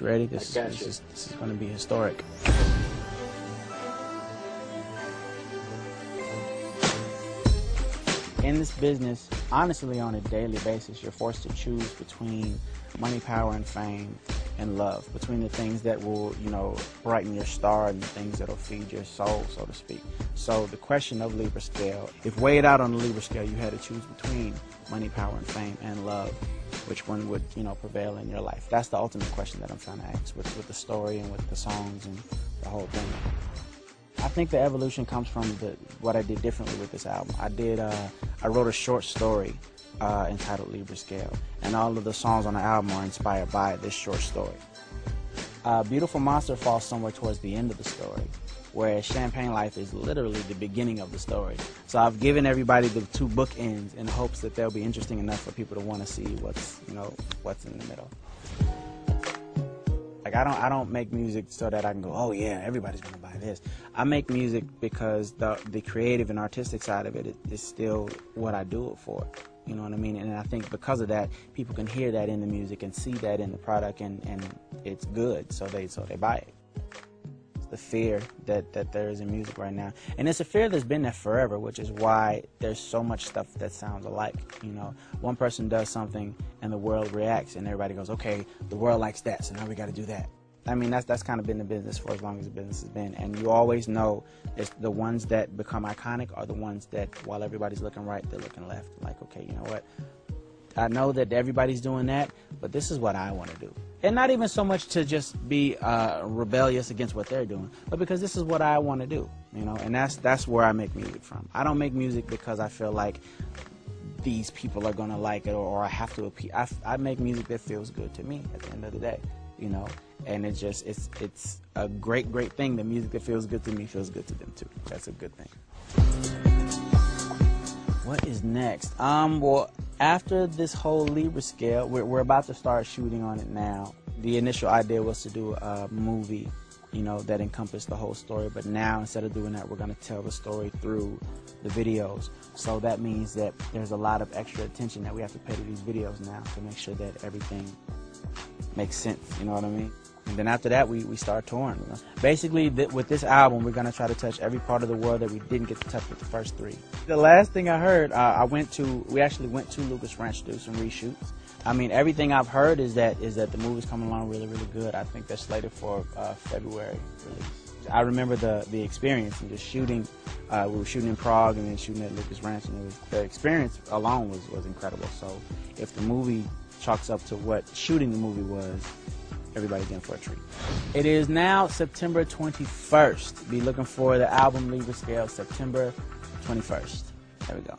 You ready? This is going to be historic. In this business, honestly, on a daily basis, you're forced to choose between money, power, and fame, and love, between the things that will, brighten your star and the things that will feed your soul, so to speak. So the question of Libra scale, if weighed out on the Libra scale, you had to choose between money, power, and fame, and love, which one would, prevail in your life? That's the ultimate question that I'm trying to ask with the story and with the songs and the whole thing. I think the evolution comes from what I did differently with this album. I wrote a short story entitled Libra Scale, and all of the songs on the album are inspired by this short story. Beautiful Monster falls somewhere towards the end of the story, whereas Champagne Life is literally the beginning of the story. So I've given everybody the two bookends in hopes that they'll be interesting enough for people to want to see what's in the middle. Like I don't make music so that I can go, oh yeah, everybody's gonna buy this. I make music because the creative and artistic side of it is still what I do it for. You know what I mean? And I think because of that, people can hear that in the music and see that in the product, and it's good, so they buy it. It's the fear that there is in music right now, and it's a fear that's been there forever, which is why there's so much stuff that sounds alike. One person does something and the world reacts, and everybody goes, okay, the world likes that, so now we got to do that. I mean, that's kind of been the business for as long as the business has been, and you always know it's the ones that become iconic are the ones that, while everybody's looking right, they're looking left. Like, okay, you know what? I know that everybody's doing that, but this is what I want to do. And not even so much to just be rebellious against what they're doing, but because this is what I want to do, and that's where I make music from. I don't make music because I feel like these people are going to like it or I have to appeal. I make music that feels good to me at the end of the day, and it's a great thing. The music that feels good to me feels good to them too. That's a good thing. What is next? Well, after this whole Libra scale, we're about to start shooting on it now. The initial idea was to do a movie, that encompassed the whole story, but now instead of doing that, we're going to tell the story through the videos. So that means that there's a lot of extra attention that we have to pay to these videos now to make sure that everything makes sense, you know what I mean? And then after that, we start touring. Basically, with this album, we're going to try to touch every part of the world that we didn't get to touch with the first three. The last thing I heard, we actually went to Lucas Ranch to do some reshoots. I mean, everything I've heard is that the movie's coming along really good. I think that's slated for February release. I remember the experience and just shooting. We were shooting in Prague and then shooting at Lucas Ranch, and the experience alone was incredible. So if the movie chalks up to what shooting the movie was, everybody's in for a treat. It is now September 21st. Be looking for the album Libra Scale, September 21st. There we go.